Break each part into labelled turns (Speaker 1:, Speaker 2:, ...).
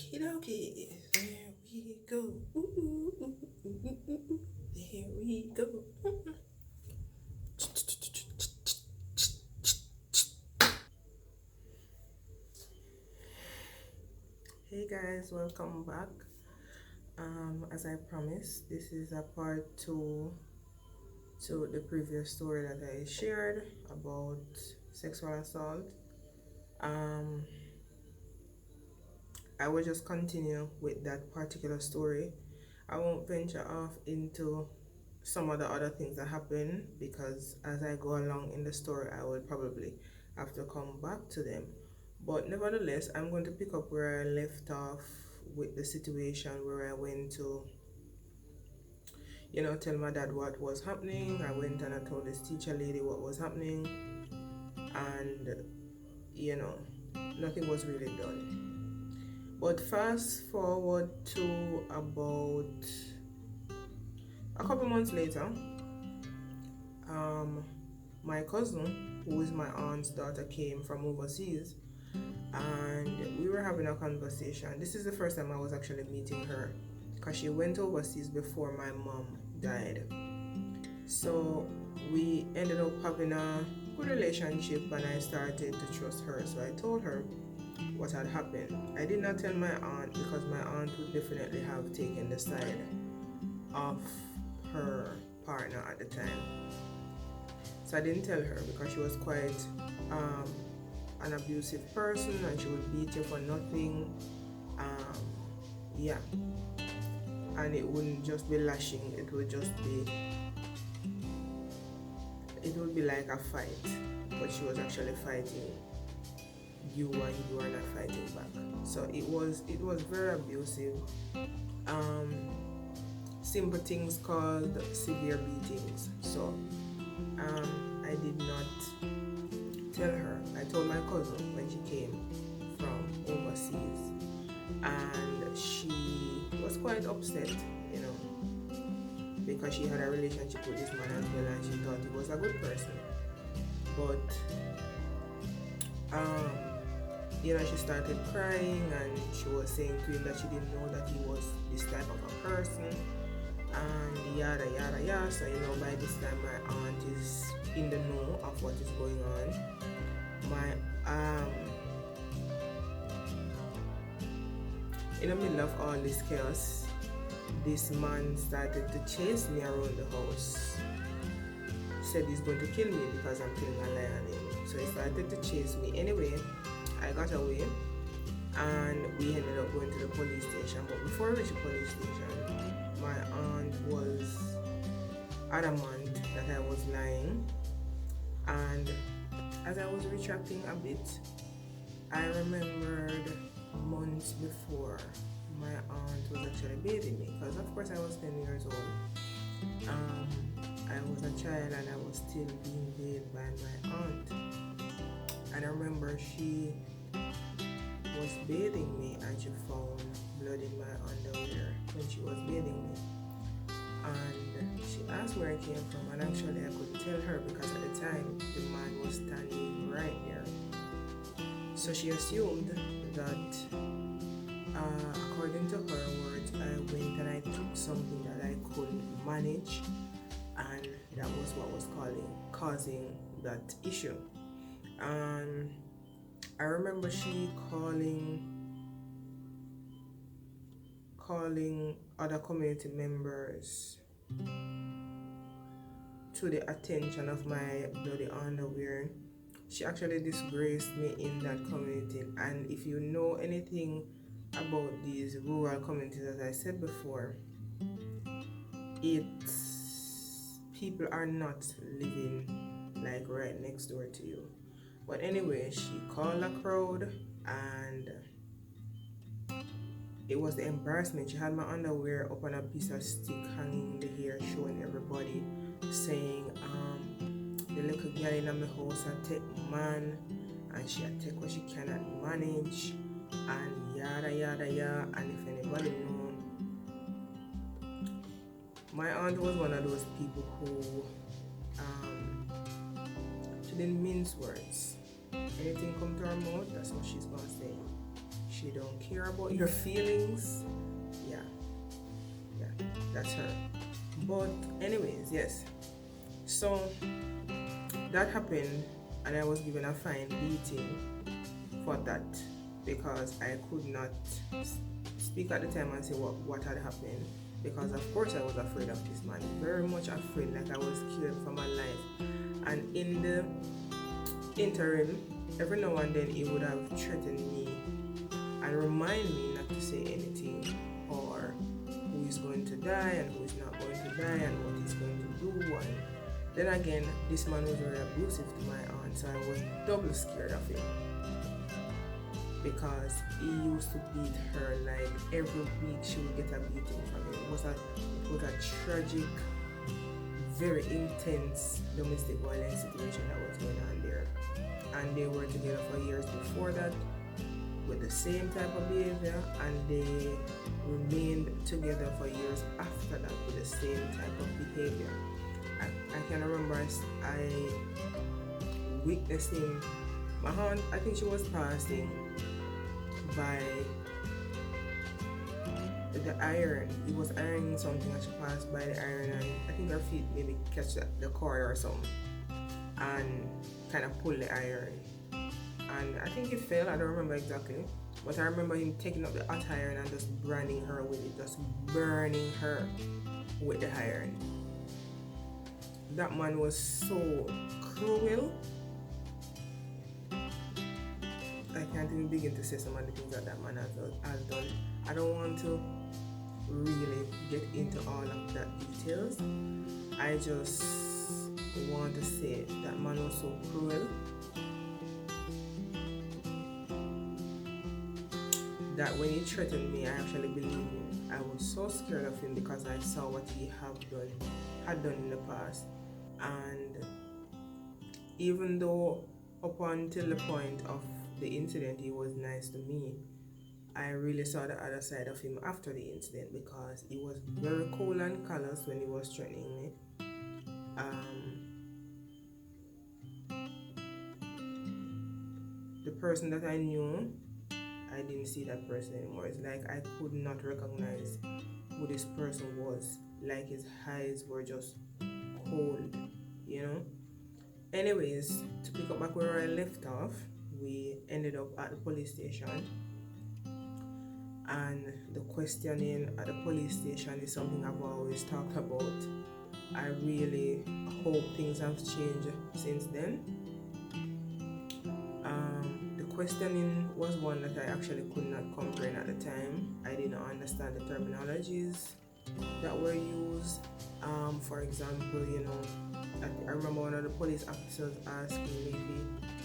Speaker 1: Okie dokie, there we go. Ooh, ooh, ooh, ooh, ooh, ooh, ooh. There we go. Hey guys, welcome back. As I promised, this is a part two to the previous story that I shared about sexual assault. Um, I will just continue with that particular story. I won't venture off into some of the other things that happen because as I go along in the story, I will probably have to come back to them. But nevertheless, I'm going to pick up where I left off with the situation where I went to, tell my dad what was happening. I went and I told this teacher lady what was happening, and nothing was really done. But fast forward to about a couple months later, my cousin, who is my aunt's daughter, came from overseas, and we were having a conversation. This is the first time I was actually meeting her because she went overseas before my mom died. So we ended up having a good relationship, and I started to trust her. So I told her what had happened. I did not tell my aunt because my aunt would definitely have taken the side of her partner at the time. So I didn't tell her because she was quite an abusive person, and she would beat you for nothing. Yeah, and it wouldn't just be lashing, it would be like a fight, but she was actually fighting you and you are not fighting back. So it was very abusive. Simple things called severe beatings. So I did not tell her. I told my cousin when she came from overseas, and she was quite upset, because she had a relationship with this man as well, and she thought he was a good person. But she started crying, and she was saying to him that she didn't know that he was this type of a person, and yada yada yada. So by this time my aunt is in the know of what is going on. In the middle of all this chaos, this man started to chase me around the house. Said he's going to kill me because I'm killing a lion on him. So he started to chase me. Anyway, I got away, and we ended up going to the police station. But before we reached the police station, my aunt was adamant that I was lying, and as I was retracting a bit, I remembered months before my aunt was actually bathing me, because of course I was 10 years old. I was a child and I was still being bathed by my aunt, and I remember she was bathing me and she found blood in my underwear when she was bathing me, and she asked where I came from, and actually I couldn't tell her because at the time the man was standing right there. So she assumed that according to her words, I went and I took something that I couldn't manage, and that was what was causing that issue. I remember she calling other community members to the attention of my bloody underwear. She actually disgraced me in that community. And if you know anything about these rural communities, as I said before, people are not living like right next door to you. But anyway, she called a crowd, and it was the embarrassment. She had my underwear up on a piece of stick hanging in the air, showing everybody, saying, the little girl in my house I take man, and she take what she cannot manage, and yada yada yada. And if anybody know, my aunt was one of those people who she didn't mince words. Anything come to her mouth, that's what she's gonna say. She she don't care about your feelings. Yeah, that's her. But anyways, yes, so that happened, and I was given a fine beating for that because I could not speak at the time and say what had happened, because of course I was afraid of this man, very much afraid, like I was scared for my life. And in the interim, every now and then he would have threatened me and remind me not to say anything, or who is going to die and who is not going to die and what he's going to do. And then again, this man was very abusive to my aunt, so I was double scared of him, because he used to beat her like every week. She would get a beating from him. It was a tragic, very intense domestic violence situation that was going on there. And they were together for years before that with the same type of behavior, and they remained together for years after that with the same type of behavior. I can remember I witnessed him. My aunt, I think she was passing by the iron. He was ironing something and she passed by the iron, and I think her feet maybe catch the cord or something and kind of pull the iron, and I think it fell. I don't remember exactly, but I remember him taking up the hot iron and just branding her with it, just burning her with the iron. That man was so cruel. I can't even begin to say some of the things that man has done. I don't want to really get into all of that details. I just want to say that man was so cruel that when he threatened me, I actually believed him. I was so scared of him because I saw what he had done in the past. And even though up until the point of the incident he was nice to me, I really saw the other side of him after the incident, because he was very cool and callous when he was threatening me. The person that I knew, I didn't see that person anymore. It's like I could not recognize who this person was. Like his eyes were just cold, you know. Anyways, to pick up back where I left off, we ended up at the police station, and the questioning at the police station is something I've always talked about. I really hope things have changed since then. The questioning was one that I actually could not comprehend at the time. I didn't understand the terminologies that were used. For example, I remember one of the police officers asking me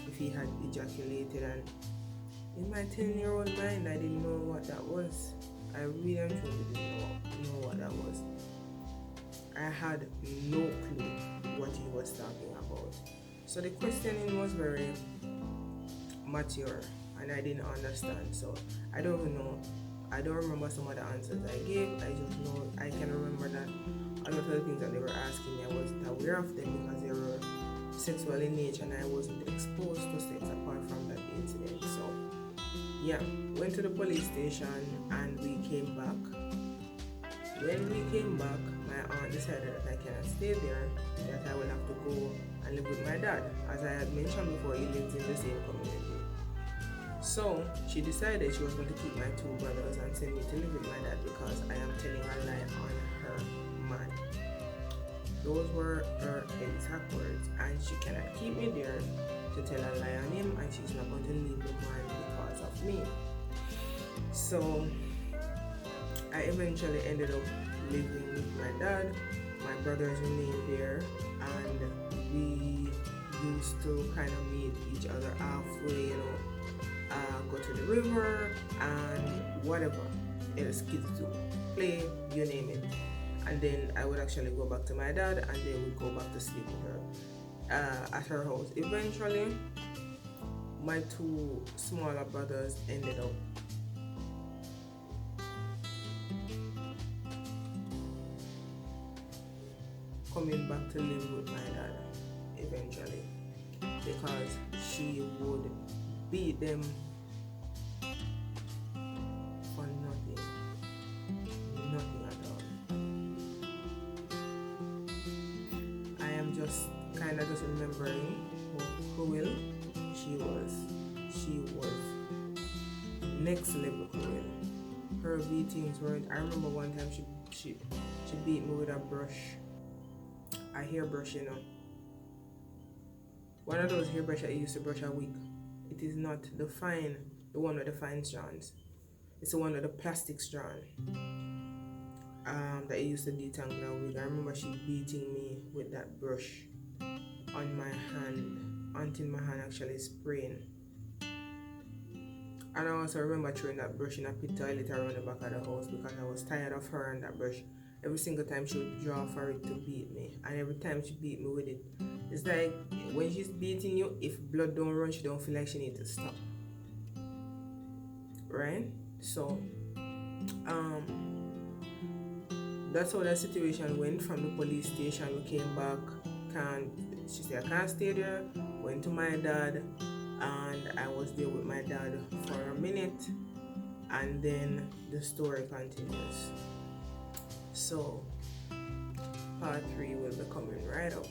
Speaker 1: if he had ejaculated, and in my 10-year-old mind, I didn't know what that was. I really and truly didn't know what that was. I had no clue what he was talking about. So the questioning was very mature, and I didn't understand. So I don't know. I don't remember some of the answers I gave. I just know I can remember that a lot of the things that they were asking me, I wasn't aware of them because they were sexual in nature, and I wasn't exposed to sex apart from that incident. So yeah, went to the police station and we came back. When we came back, my aunt decided that I cannot stay there, that I will have to go and live with my dad. As I had mentioned before, he lives in the same community. So she decided she was going to keep my two brothers and send me to live with my dad because I am telling a lie on her man. Those were her exact words, and she cannot keep me there to tell a lie on him, and she's not going to leave the man because of me. So I eventually ended up living with my dad. My brothers remained there, and we used to kind of meet each other halfway, go to the river and whatever else kids do, play, you name it. And then I would actually go back to my dad, and then we'd go back to sleep with her at her house. Eventually, my two smaller brothers ended up coming back to live with my dad eventually, because she would beat them kind of just remembering how cruel she was. She was next level cruel. Her beatings weren't. I remember one time she beat me with a brush, a hairbrush, you know. One of those hairbrush I used to brush a wig. It is not the one with the fine strands. It's the one with the plastic strand. That I used to detangle a wig. I remember she beating me with that brush on my hand until my hand actually spraying. And I also remember throwing that brush in a pit toilet around the back of the house because I was tired of her and that brush. Every single time she would draw for it to beat me, and every time she beat me with it, it's like when she's beating you, if blood don't run, she don't feel like she need to stop. Right? So that's how that situation went. From the police station, we came back. She said I can't stay there. Went to my dad, and I was there with my dad for a minute, and then the story continues. So part 3 will be coming right up.